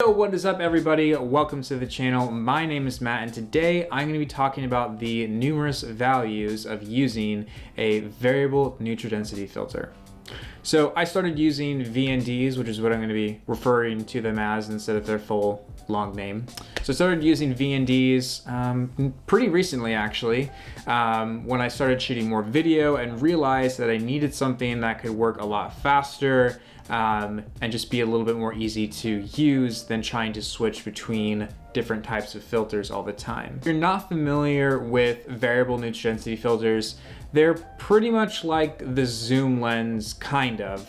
So what is up, everybody? Welcome to the channel. My name is Matt, and today I'm going to be talking about the numerous values of using a variable neutral density filter. So I started using VNDs, which is what I'm going to be referring to them as instead of their full long name. So I started using VNDs pretty recently, actually, when I started shooting more video and realized that I needed something that could work a lot faster and just be a little bit more easy to use than trying to switch between different types of filters all the time. If you're not familiar with variable neutral density filters, they're pretty much like the zoom lens kind of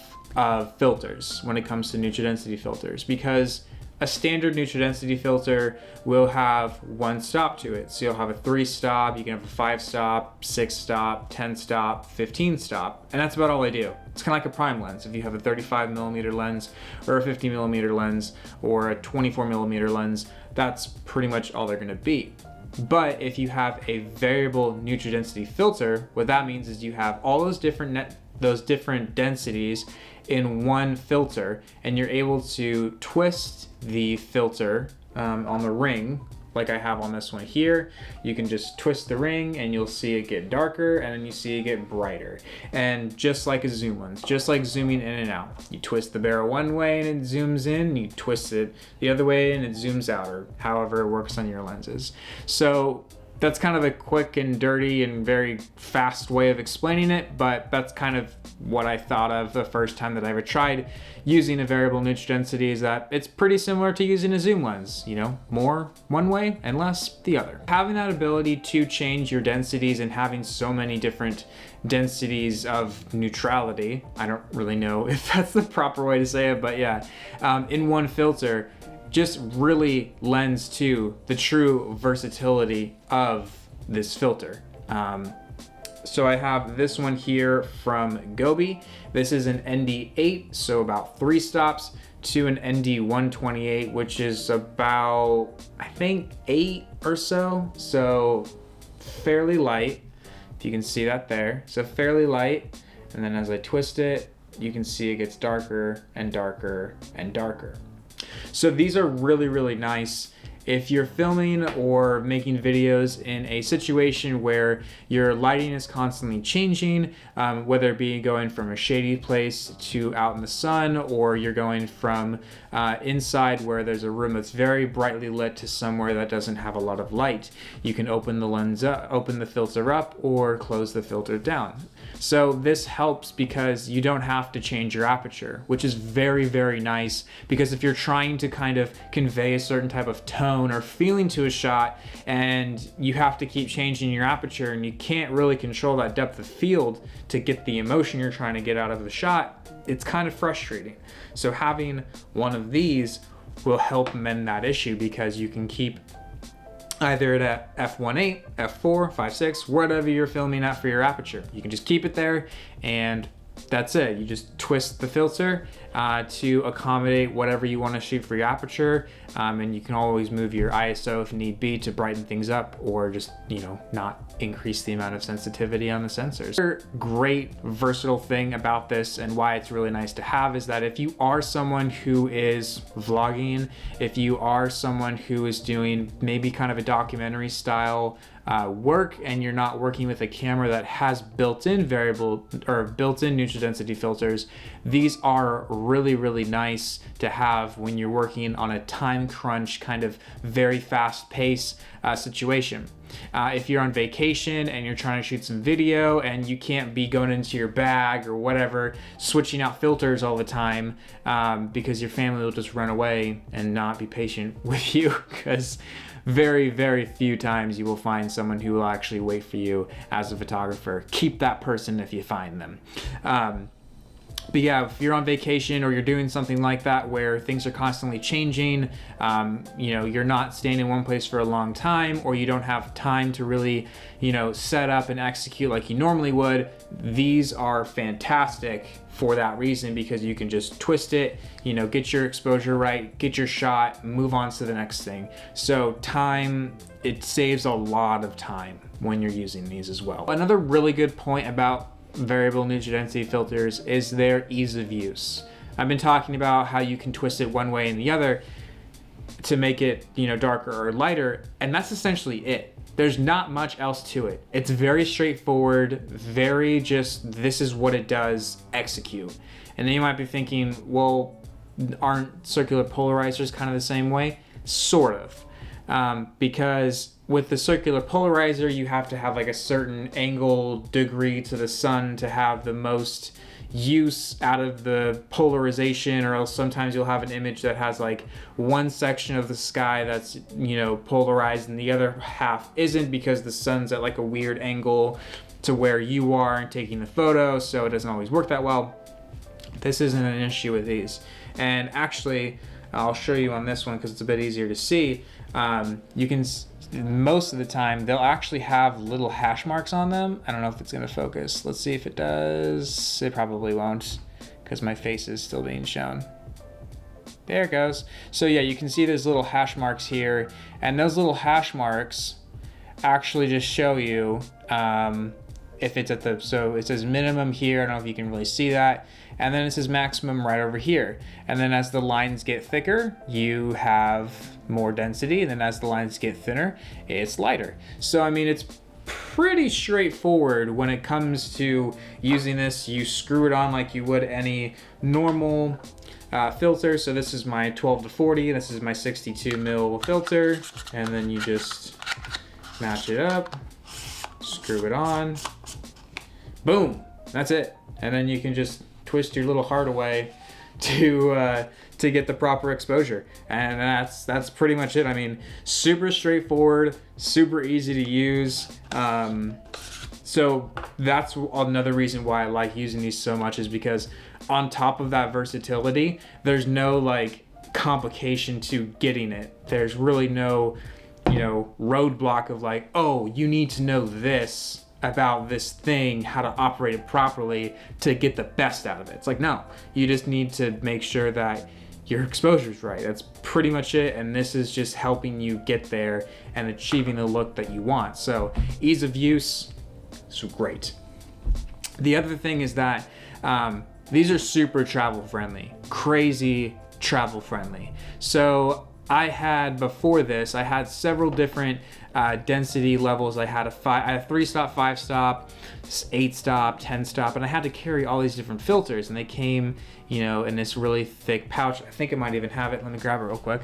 filters when it comes to neutral density filters, because a standard neutral density filter will have one stop to it. So you'll have a 3-stop, you can have a 5-stop, 6-stop, 10-stop, 15-stop, and that's about all they do. It's kind of like a prime lens. If you have a 35mm lens or a 50mm lens or a 24mm lens, that's pretty much all they're gonna be. But if you have a variable neutral density filter, what that means is you have all those different densities in one filter, and you're able to twist the filter on the ring like I have on this one here. You can just twist the ring and you'll see it get darker, and then you see it get brighter. And just like a zoom lens, just like zooming in and out, you twist the barrel one way and it zooms in, you twist it the other way and it zooms out, or however it works on your lenses. So that's kind of a quick and dirty and very fast way of explaining it, but that's kind of what I thought of the first time that I ever tried using a variable neutral density, is that it's pretty similar to using a zoom lens, you know, more one way and less the other. Having that ability to change your densities and having so many different densities of neutrality, I don't really know if that's the proper way to say it, but yeah, in one filter, just really lends to the true versatility of this filter. So I have this one here from Gobi. This is an ND8, so about 3 stops, to an ND128, which is about, I think, 8 or so. So fairly light, if you can see that there. So fairly light, and then as I twist it, you can see it gets darker and darker and darker. So these are really, really nice if you're filming or making videos in a situation where your lighting is constantly changing, whether it be going from a shady place to out in the sun, or you're going from inside where there's a room that's very brightly lit to somewhere that doesn't have a lot of light. You can open the lens up, open the filter up, or close the filter down. So this helps because you don't have to change your aperture, which is very, very nice, because if you're trying to kind of convey a certain type of tone or feeling to a shot and you have to keep changing your aperture and you can't really control that depth of field to get the emotion you're trying to get out of the shot, it's kind of frustrating. So having one of these will help mend that issue, because you can keep either at f1.8, f4, 5.6, whatever you're filming at for your aperture. You can just keep it there, and that's it. You just twist the filter to accommodate whatever you want to shoot for your aperture, and you can always move your ISO if need be to brighten things up, or just, you know, not increase the amount of sensitivity on the sensors. Another great versatile thing about this, and why it's really nice to have, is that if you are someone who is vlogging, if you are someone who is doing maybe kind of a documentary style work, and you're not working with a camera that has built-in variable or built-in neutral density filters, these are really, really nice to have when you're working on a time crunch, kind of very fast pace situation. If you're on vacation and you're trying to shoot some video and you can't be going into your bag or whatever, switching out filters all the time, because your family will just run away and not be patient with you, because very, very few times you will find someone who will actually wait for you as a photographer. Keep that person if you find them. But yeah, if you're on vacation or you're doing something like that where things are constantly changing, you know, you're not staying in one place for a long time, or you don't have time to really, you know, set up and execute like you normally would, these are fantastic for that reason, because you can just twist it, you know, get your exposure right, get your shot, move on to the next thing. So time, it saves a lot of time when you're using these as well. Another really good point about variable neutral density filters is their ease of use. I've been talking about how you can twist it one way and the other. to make it, you know, darker or lighter, and that's essentially it. There's not much else to it. It's very straightforward, very just, this is what it does, execute. And then you might be thinking, well, aren't circular polarizers kind of the same way? Sort of. Because with the circular polarizer, you have to have like a certain angle degree to the sun to have the most use out of the polarization, or else sometimes you'll have an image that has like one section of the sky that's, you know, polarized and the other half isn't, because the sun's at like a weird angle to where you are and taking the photo, so it doesn't always work that well. This isn't an issue with these. And actually, I'll show you on this one because it's a bit easier to see. You can, most of the time, they'll actually have little hash marks on them. I don't know if it's gonna focus. Let's see if it does. It probably won't because my face is still being shown. There it goes. So yeah, you can see there's little hash marks here, and those little hash marks actually just show you if it's at the, so it says minimum here, I don't know if you can really see that, and then it says maximum right over here. And then as the lines get thicker, you have more density, and then as the lines get thinner, it's lighter. So I mean, it's pretty straightforward when it comes to using this. You screw it on like you would any normal filter. So this is my 12 to 40, this is my 62 mil filter, and then you just match it up, screw it on, boom, that's it. And then you can just twist your little heart away to get the proper exposure, and that's pretty much it. I mean, super straightforward, super easy to use. So that's another reason why I like using these so much, is because on top of that versatility, there's no like complication to getting it. There's really no, you know, roadblock of like, oh, you need to know this about this thing, how to operate it properly to get the best out of it. It's like, no, you just need to make sure that your exposure's right. That's pretty much it. And this is just helping you get there and achieving the look that you want. So ease of use is great. The other thing is that these are super travel friendly, crazy travel friendly. So I had, before this, I had several different density levels. I had a 3-stop, 5-stop, 8-stop, 10-stop, and I had to carry all these different filters, and they came, you know, in this really thick pouch. I think it might even have it. Let me grab it real quick.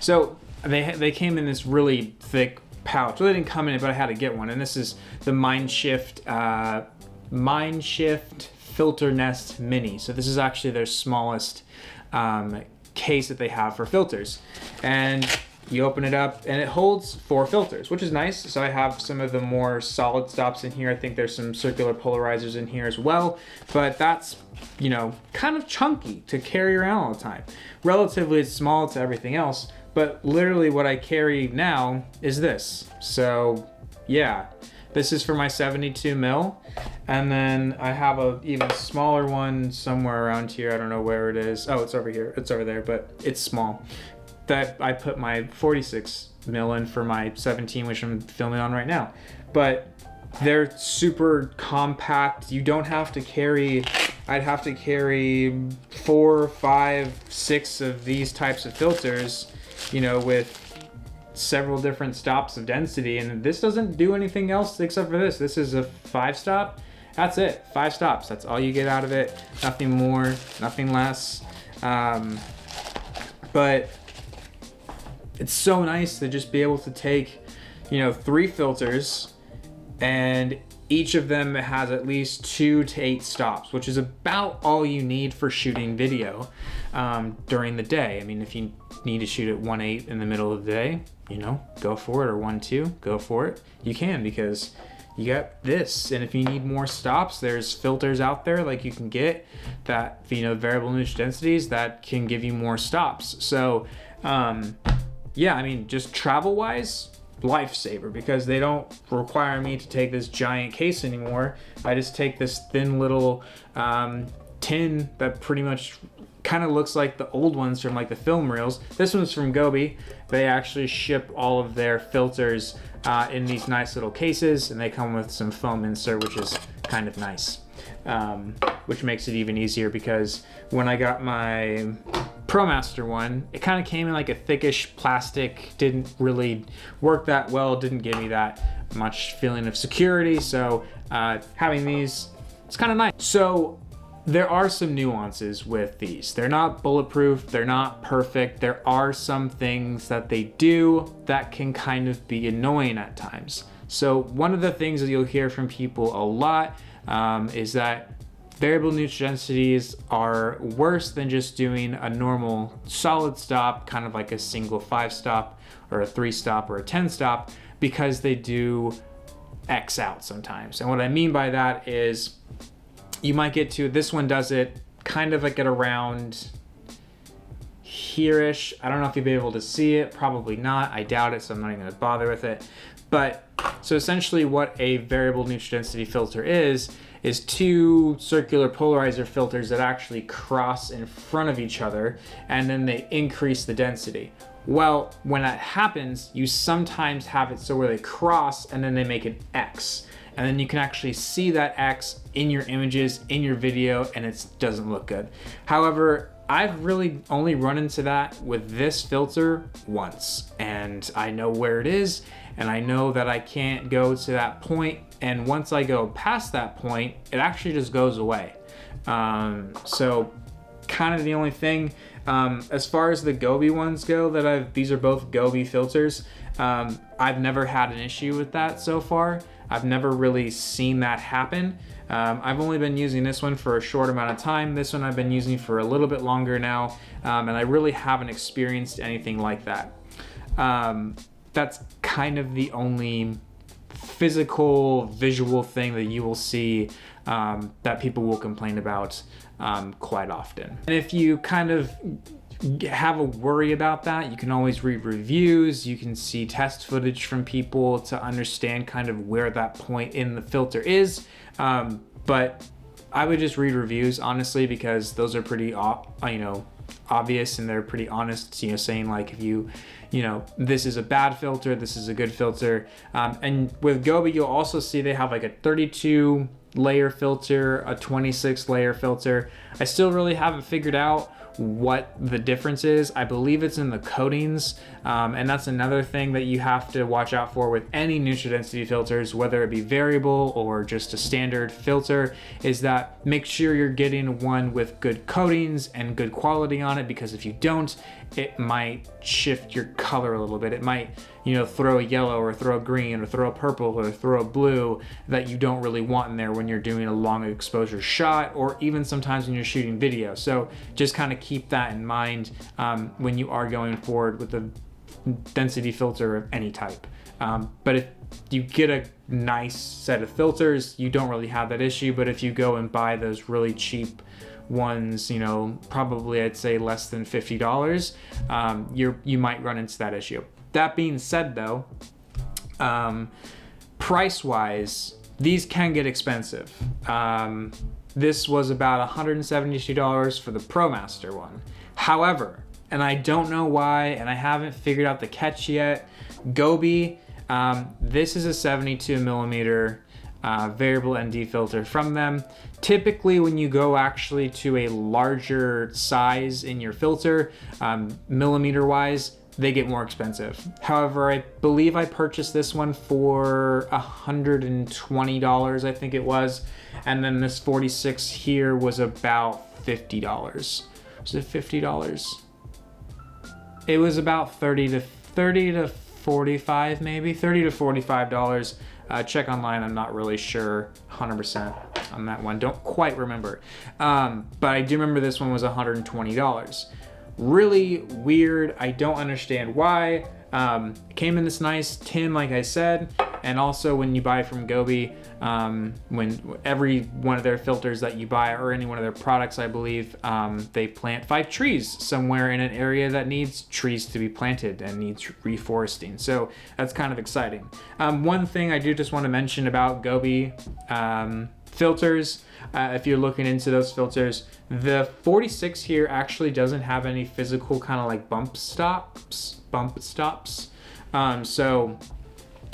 So they came in this really thick pouch. Well, they didn't come in it, but I had to get one, and this is the Mindshift Filter Nest Mini. So this is actually their smallest case that they have for filters, and you open it up and it holds 4 filters, which is nice. So I have some of the more solid stops in here. I think there's some circular polarizers in here as well, but that's, you know, kind of chunky to carry around all the time. Relatively small to everything else, but literally what I carry now is this. So yeah, this is for my 72 mil. And then I have a even smaller one somewhere around here. I don't know where it is. Oh, it's over here. It's over there, but it's small. That I put my 46 mil in for my 17, which I'm filming on right now. But they're super compact. You don't have to carry, I'd have to carry 4, 5, 6 of these types of filters, you know, with several different stops of density, and this doesn't do anything else except for this. This is a 5-stop. That's it, 5 stops. That's all you get out of it. Nothing more, nothing less. But it's so nice to just be able to take, you know, 3 filters, and each of them has at least 2 to 8 stops, which is about all you need for shooting video during the day. I mean, if you need to shoot at 1.8 in the middle of the day, you know, go for it, or 1.2, go for it. You can, because you got this. And if you need more stops, there's filters out there like you can get that, you know, variable neutral densities that can give you more stops. So yeah, I mean, just travel wise, lifesaver, because they don't require me to take this giant case anymore. I just take this thin little tin that pretty much kind of looks like the old ones from like the film reels. This one's from Gobi. They actually ship all of their filters in these nice little cases, and they come with some foam insert, which is kind of nice, which makes it even easier, because when I got my ProMaster one, it kind of came in like a thickish plastic, didn't really work that well, didn't give me that much feeling of security. So having these, it's kind of nice. So there are some nuances with these. They're not bulletproof, they're not perfect. There are some things that they do that can kind of be annoying at times. So one of the things that you'll hear from people a lot is that variable nutridensities are worse than just doing a normal solid stop, kind of like a single 5-stop or a 3-stop or a 10-stop, because they do X out sometimes. And what I mean by that is you might get to, this one does it kind of like at around here-ish. I don't know if you'll be able to see it, probably not. I doubt it, so I'm not even gonna bother with it. But so essentially what a variable nutridensity filter is 2 circular polarizer filters that actually cross in front of each other, and then they increase the density. Well, when that happens, you sometimes have it so where they cross and then they make an X. And then you can actually see that X in your images, in your video, and it doesn't look good. However, I've really only run into that with this filter once, and I know where it is, and I know that I can't go to that point. And once I go past that point, it actually just goes away. So kind of the only thing. As far as the Gobi ones go, these are both Gobi filters. I've never had an issue with that so far. I've never really seen that happen. I've only been using this one for a short amount of time. This one I've been using for a little bit longer now, and I really haven't experienced anything like that. That's kind of the only physical, visual thing that you will see that people will complain about quite often. And if you kind of have a worry about that, you can always read reviews, you can see test footage from people to understand kind of where that point in the filter is. But I would just read reviews, honestly, because those are pretty, obvious, and they're pretty honest, saying like, if this is a bad filter, this is a good filter. And with Gobi, you'll also see they have like a 32 layer filter, a 26 layer filter. I still really haven't figured out what the difference is. I believe it's in the coatings, and that's another thing that you have to watch out for with any nutridensity filters, whether it be variable or just a standard filter, is that make sure you're getting one with good coatings and good quality on it, because if you don't, it might shift your color a little bit. It might throw a yellow or throw a green or throw a purple or throw a blue that you don't really want in there when you're doing a long exposure shot, or even sometimes when you're shooting video. So just kind of keep that in mind when you are going forward with a density filter of any type. But if you get a nice set of filters, you don't really have that issue. But if you go and buy those really cheap ones, probably I'd say less than $50, you might run into that issue. That being said though, price-wise, these can get expensive. This was about $172 for the ProMaster one. However, and I don't know why, and I haven't figured out the catch yet, Gobi, this is a 72 millimeter variable ND filter from them. Typically when you go actually to a larger size in your filter, millimeter wise, they get more expensive. However, I believe I purchased this one for $120, I think it was. And then this 46 here was about $50. Was it $50? It was about 30 to 45, maybe $30 to $45. Check online, I'm not really sure 100% on that one. Don't quite remember. But I do remember this one was $120. Really weird. I don't understand why. It came in this nice tin, like I said, and also when you buy from Gobi, when every one of their filters that you buy, or any one of their products, I believe, they plant 5 trees somewhere in an area that needs trees to be planted and needs reforesting. So that's kind of exciting. One thing I do just want to mention about Gobi filters, if you're looking into those filters, the 46 here actually doesn't have any physical kind of like bump stops. So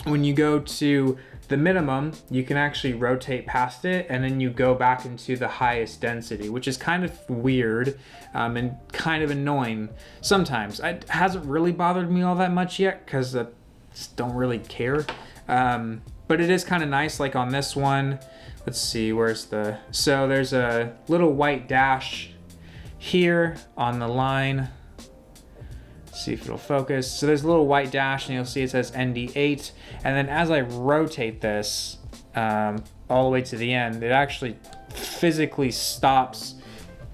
when you go to the minimum, you can actually rotate past it and then you go back into the highest density, which is kind of weird and kind of annoying sometimes. It hasn't really bothered me all that much yet because I just don't really care. But it is kind of nice, like on this one. Let's see, so there's a little white dash here on the line. See if it'll focus. So there's a little white dash and you'll see it says ND8. And then as I rotate this all the way to the end, it actually physically stops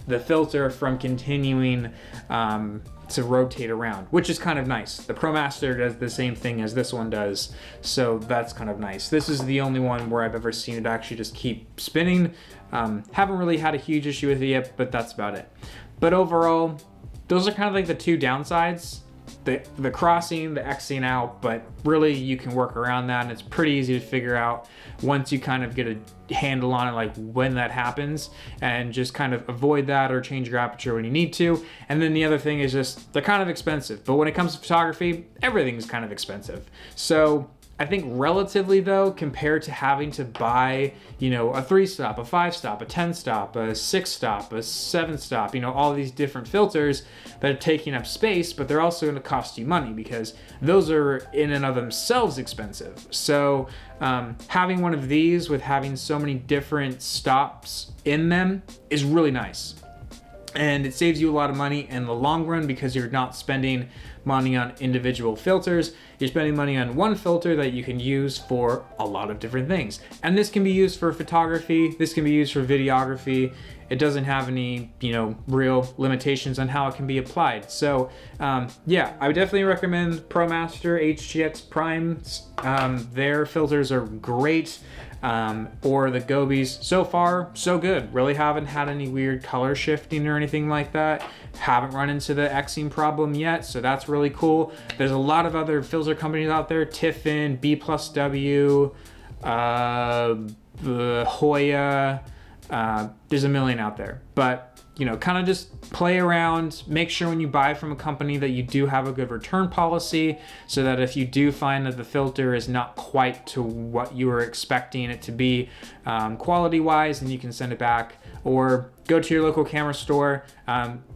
the filter from continuing to rotate around, which is kind of nice. The ProMaster does the same thing as this one does, so that's kind of nice. This is the only one where I've ever seen it actually just keep spinning. Haven't really had a huge issue with it yet, but that's about it. But overall, those are kind of like the two downsides. The crossing, the Xing out, but really you can work around that and it's pretty easy to figure out once you kind of get a handle on it, like when that happens, and just kind of avoid that or change your aperture when you need to. And then the other thing is just they're kind of expensive, but when it comes to photography, everything's kind of expensive. So I think relatively though, compared to having to buy, you know, a 3-stop, a 5-stop, a 10-stop, a 6-stop, a 7-stop, you know, all these different filters that are taking up space, but they're also going to cost you money because those are in and of themselves expensive. So having one of these with having so many different stops in them is really nice. And it saves you a lot of money in the long run because you're not spending money on individual filters. You're spending money on one filter that you can use for a lot of different things. And this can be used for photography. This can be used for videography. It doesn't have any, you know, real limitations on how it can be applied. So yeah, I would definitely recommend ProMaster HGX Primes. Their filters are great. Or the Gobies. So far, so good. Really haven't had any weird color shifting or anything like that. Haven't run into the Xing problem yet, so that's really cool. There's a lot of other filter companies out there, Tiffin, B+W, Hoya. There's a million out there, but you know, kind of just play around, make sure when you buy from a company that you do have a good return policy so that if you do find that the filter is not quite to what you were expecting it to be quality-wise, then you can send it back or go to your local camera store.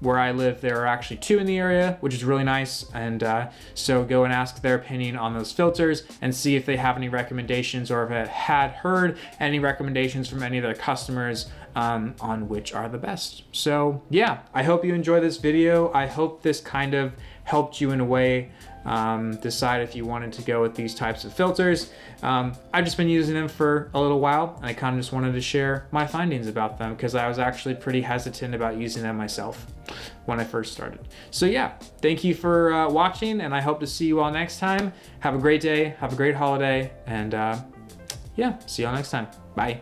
Where I live, there are actually 2 in the area, which is really nice. And so go and ask their opinion on those filters and see if they have any recommendations or if it had heard any recommendations from any of their customers on which are the best. So yeah, I hope you enjoy this video. I hope this kind of helped you in a way decide if you wanted to go with these types of filters. I've just been using them for a little while and I kind of just wanted to share my findings about them because I was actually pretty hesitant about using them myself when I first started. So yeah, thank you for watching and I hope to see you all next time. Have a great day, have a great holiday, and yeah, see you all next time. Bye.